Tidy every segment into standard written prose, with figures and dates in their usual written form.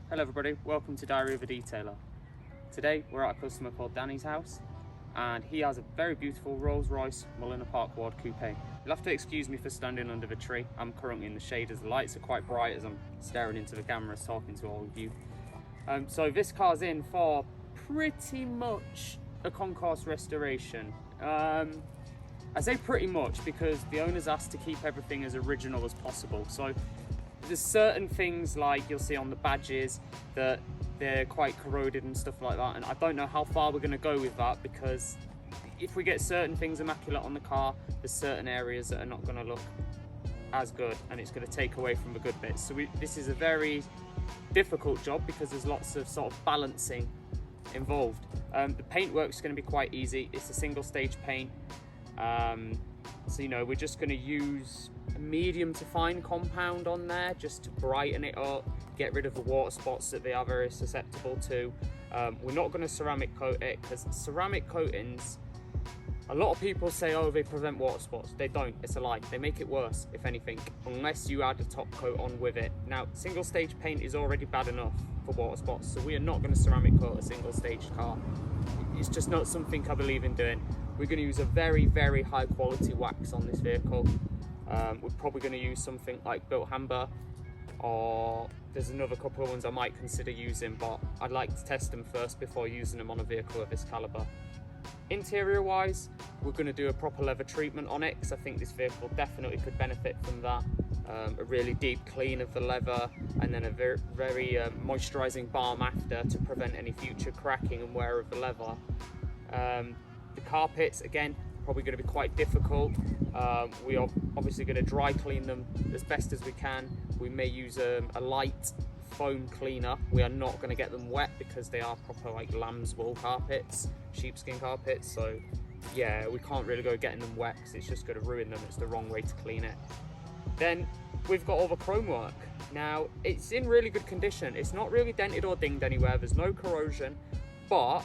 Hello everybody, welcome to Diary of a Detailer. Today we're at a customer called Danny's house and he has a very beautiful Rolls Royce mulliner parkward coupe. You'll have to excuse me for standing under the tree. I'm currently in the shade as the lights are quite bright as I'm staring into the cameras talking to all of you. So this car's in for pretty much a concourse restoration. I say pretty much because the owner's asked to keep everything as original as possible. So there's certain things like you'll see on the badges that they're quite corroded and stuff like that, and I don't know how far we're going to go with that, because if we get certain things immaculate on the car, there's certain areas that are not going to look as good and it's going to take away from the good bits. So this is a very difficult job because there's lots of sort of balancing involved. The paintwork is going to be quite easy. It's a single stage paint, so you know, we're just going to use a medium to fine compound on there just to brighten it up, get rid of the water spots that they are very susceptible to. We're not going to ceramic coat it because ceramic coatings, a lot of people say, oh, they prevent water spots. They don't. It's a lie. They make it worse, if anything, unless you add a top coat on with it. Now, single stage paint is already bad enough for water spots, so we are not going to ceramic coat a single stage car. It's just not something I believe in doing. We're going to use a very, very high quality wax on this vehicle. We're probably going to use something like Built Hamber, or there's another couple of ones I might consider using, but I'd like to test them first before using them on a vehicle of this caliber. Interior wise, we're going to do a proper leather treatment on it because I think this vehicle definitely could benefit from that. A really deep clean of the leather, and then a very moisturising balm after to prevent any future cracking and wear of the leather. The carpets, again, probably going to be quite difficult. We are obviously going to dry clean them as best as we can. We may use a light foam cleaner. We are not going to get them wet because they are proper like lamb's wool carpets, sheepskin carpets, so yeah, we can't really go getting them wet because it's just going to ruin them. It's the wrong way to clean it. Then we've got all the chrome work. Now, it's in really good condition. It's not really dented or dinged anywhere. There's no corrosion, but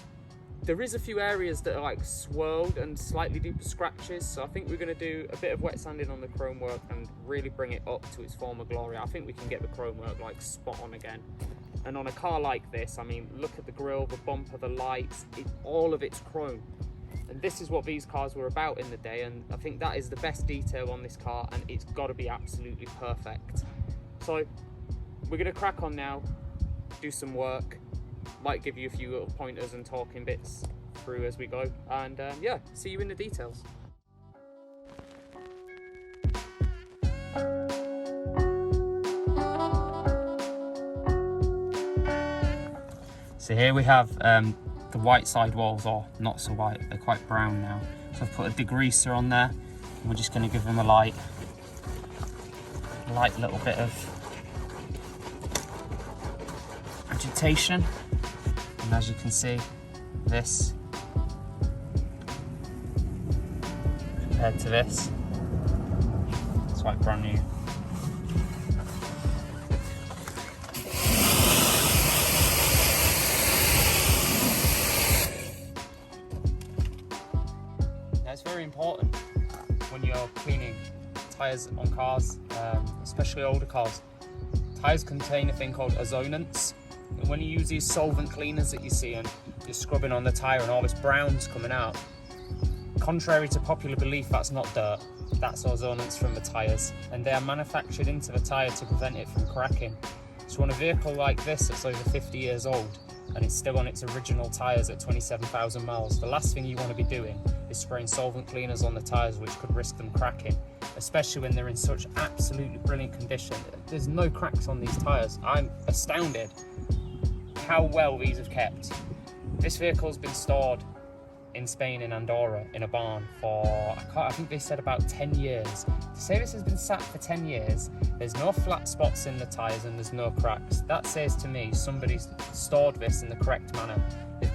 there is a few areas that are like swirled and slightly deeper scratches. So I think we're going to do a bit of wet sanding on the chrome work and really bring it up to its former glory. I think we can get the chrome work like spot on again. And on a car like this, I mean, look at the grille, the bumper, the lights, all of it's chrome. And this is what these cars were about in the day, and I think that is the best detail on this car, and it's got to be absolutely perfect. So we're going to crack on now, do some work, might give you a few little pointers and talking bits through as we go, and yeah, see you in the details. So here we have the white side walls, or not so white, they're quite brown now. So I've put a degreaser on there, and we're just going to give them a light little bit of agitation. And as you can see, this compared to this, it's like brand new. Now, it's very important when you're cleaning tyres on cars, especially older cars. Tyres contain a thing called ozonants. And when you use these solvent cleaners that you see and you're scrubbing on the tyre and all this brown's coming out, contrary to popular belief, that's not dirt, that's ozonants from the tyres, and they are manufactured into the tyre to prevent it from cracking. So on a vehicle like this that's over 50 years old and it's still on its original tyres at 27,000 miles, the last thing you want to be doing is spraying solvent cleaners on the tyres, which could risk them cracking, especially when they're in such absolutely brilliant condition. There's no cracks on these tyres. I'm astounded how well these have kept. This vehicle's been stored in Spain, in Andorra, in a barn for, I think they said about 10 years. To say this has been sat for 10 years, there's no flat spots in the tyres and there's no cracks. That says to me somebody's stored this in the correct manner. They've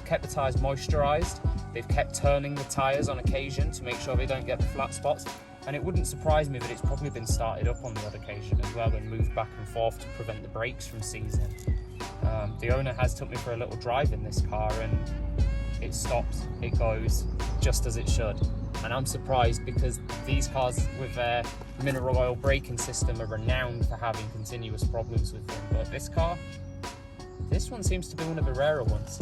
kept the tyres moisturised, they've kept turning the tyres on occasion to make sure they don't get the flat spots, and it wouldn't surprise me that it's probably been started up on the odd occasion as well and moved back and forth to prevent the brakes from seizing. The owner has took me for a little drive in this car and it stops, it goes just as it should. And I'm surprised because these cars with their mineral oil braking system are renowned for having continuous problems with them. But this car, This one seems to be one of the rarer ones.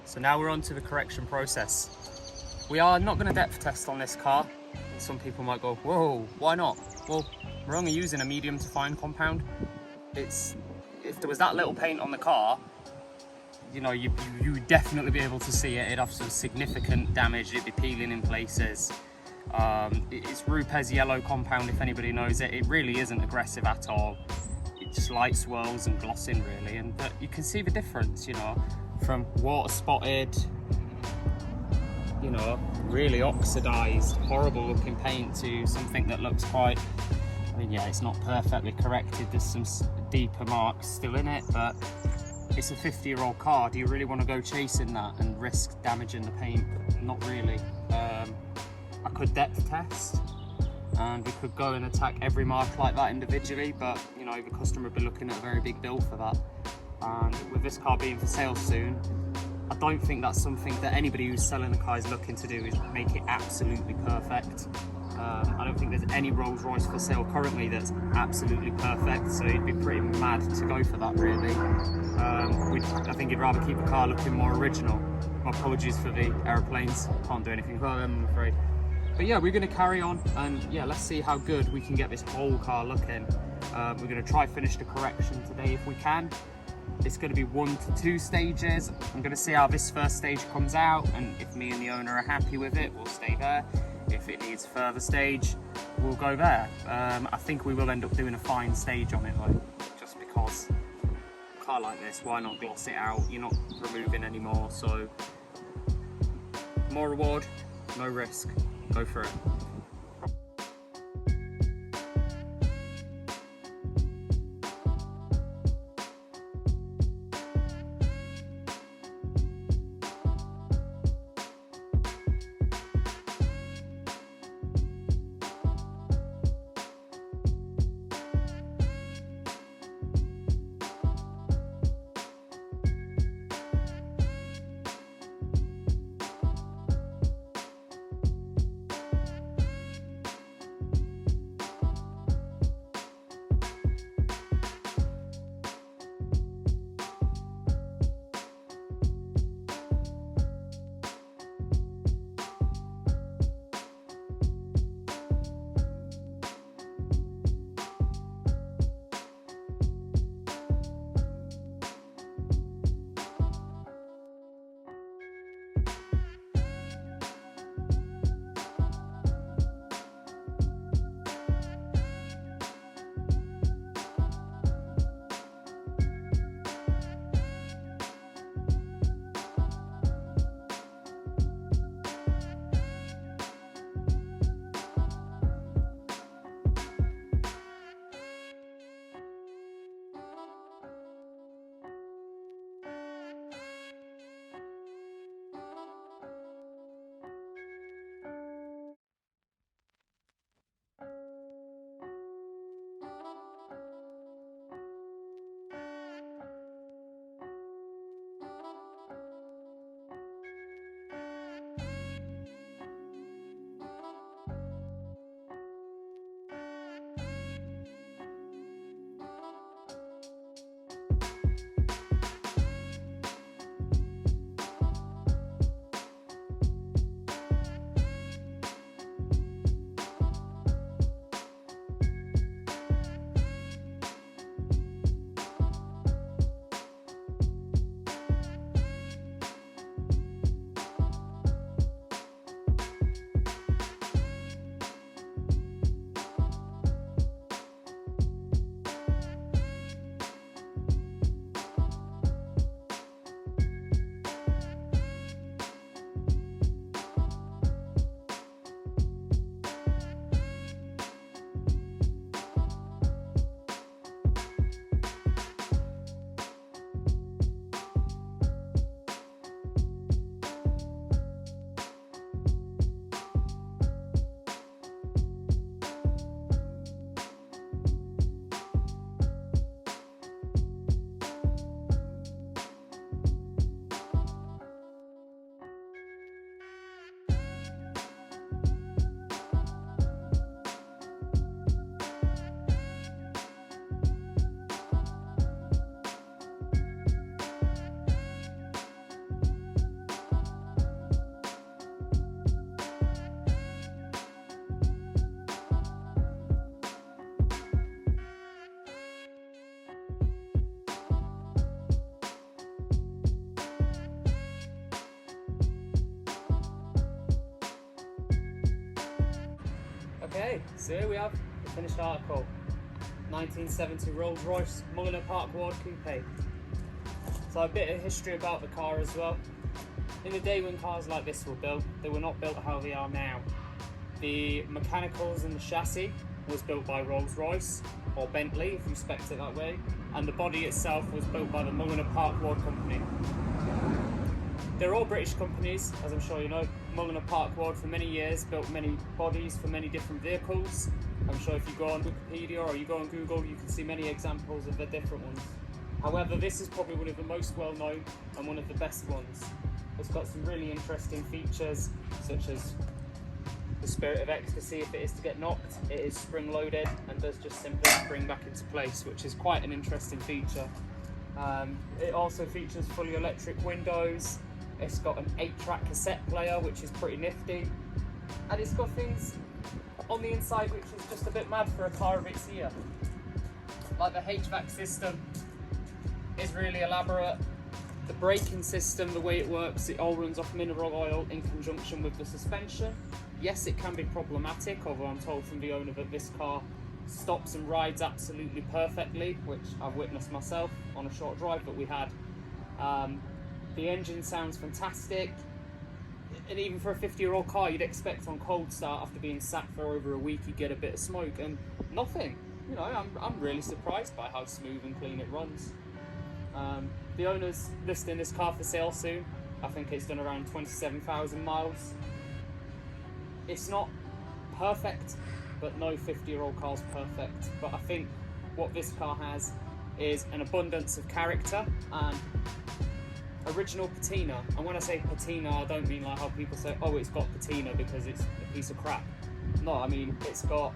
So now we're on to the correction process. We are not going to depth test on this car. Some people might go, whoa, why not? Well, we're only using a medium to fine compound. If there was that little paint on the car, you know, you would definitely be able to see it. It'd have some significant damage. It'd be peeling in places. It's Rupes yellow compound, if anybody knows it. It really isn't aggressive at all. It's just light swirls and glossing really, but you can see the difference, you know, from water spotted, you know, really oxidized, horrible looking paint to something that looks quite, I mean, yeah, it's not perfectly corrected. There's some deeper marks still in it, but it's a 50-year-old car. Do you really want to go chasing that and risk damaging the paint? Not really. I could depth test and we could go and attack every mark like that individually, but you know, the customer would be looking at a very big bill for that. And with this car being for sale soon, I don't think that's something that anybody who's selling a car is looking to do, is make it absolutely perfect. I don't think there's any Rolls Royce for sale currently that's absolutely perfect, so you'd be pretty mad to go for that really. I think you'd rather keep a car looking more original. My apologies for the aeroplanes, can't do anything about them, I'm afraid. But yeah, we're going to carry on and yeah, let's see how good we can get this whole car looking. We're going to try finish the correction today if we can. It's going to be 1 to 2 stages. I'm going to see how this first stage comes out, and if me and the owner are happy with it, we'll stay there. If it needs a further stage, we'll go there. I think we will end up doing a fine stage on it though, just because a car like this, why not gloss it out? You're not removing any more, so more reward, no risk. Go for it. Okay, so here we have the finished article. 1970 Rolls Royce Mulliner Parkward Coupe. So a bit of history about the car as well. In the day when cars like this were built, they were not built how they are now. The mechanicals and the chassis was built by Rolls Royce, or Bentley if you spec it that way, and the body itself was built by the Mulliner Parkward company. They're all British companies, as I'm sure you know. Mulliner Parkward for many years built many bodies for many different vehicles. I'm sure if you go on Wikipedia or you go on Google, you can see many examples of the different ones. However, this is probably one of the most well known and one of the best ones. It's got some really interesting features, such as the spirit of ecstasy. If it is to get knocked, it is spring loaded and does just simply spring back into place, which is quite an interesting feature. It also features fully electric windows. It's got an 8-track cassette player, which is pretty nifty, and it's got things on the inside which is just a bit mad for a car of its year. Like the HVAC system is really elaborate. The braking system, the way it works, it all runs off mineral oil in conjunction with the suspension. Yes, it can be problematic, although I'm told from the owner that this car stops and rides absolutely perfectly, which I've witnessed myself on a short drive that we had. The engine sounds fantastic, and even for a 50-year-old car, you'd expect on cold start after being sat for over a week you'd get a bit of smoke, and nothing. You know, I'm really surprised by how smooth and clean it runs. The owner's listing this car for sale soon. I think it's done around 27,000 miles. It's not perfect, but no 50-year-old car's perfect. But I think what this car has is an abundance of character and original patina. And when I say patina, I don't mean like how people say, oh, it's got patina because it's a piece of crap. No, I mean it's got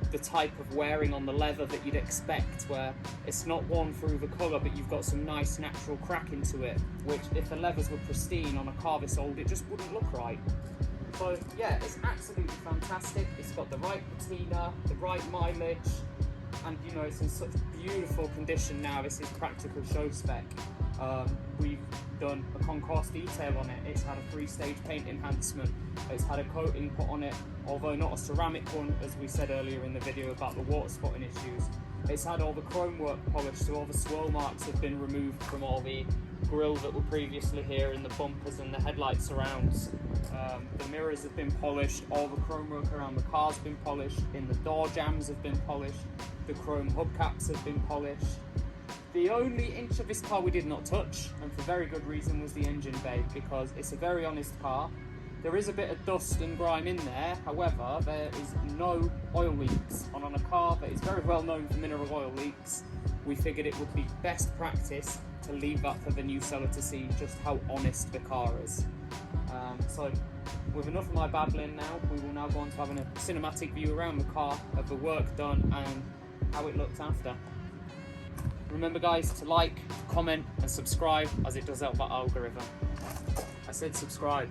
the type of wearing on the leather that you'd expect, where it's not worn through the colour, but you've got some nice natural crack into it, which if the leathers were pristine on a car this old, it just wouldn't look right. So yeah, it's absolutely fantastic. It's got the right patina, the right mileage, and you know, it's in such beautiful condition now. This is practical show spec. We've done a concourse detail on it. It's had a 3-stage paint enhancement. It's had a coating put on it, although not a ceramic one, as we said earlier in the video about the water spotting issues. It's had all the chrome work polished, so all the swirl marks have been removed from all the grille that were previously here in the bumpers and the headlight surrounds. The mirrors have been polished, all the chrome work around the car's been polished, in the door jambs have been polished, the chrome hubcaps have been polished. The only inch of this car we did not touch, and for very good reason, was the engine bay, because it's a very honest car. There is a bit of dust and grime in there, however, there is no oil leaks. And on a car that is very well known for mineral oil leaks, we figured it would be best practice to leave that for the new seller to see just how honest the car is. So with enough of my babbling now, we will now go on to having a cinematic view around the car of the work done and how it looks after. Remember guys, to like, comment and subscribe, as it does help that algorithm. I said subscribe.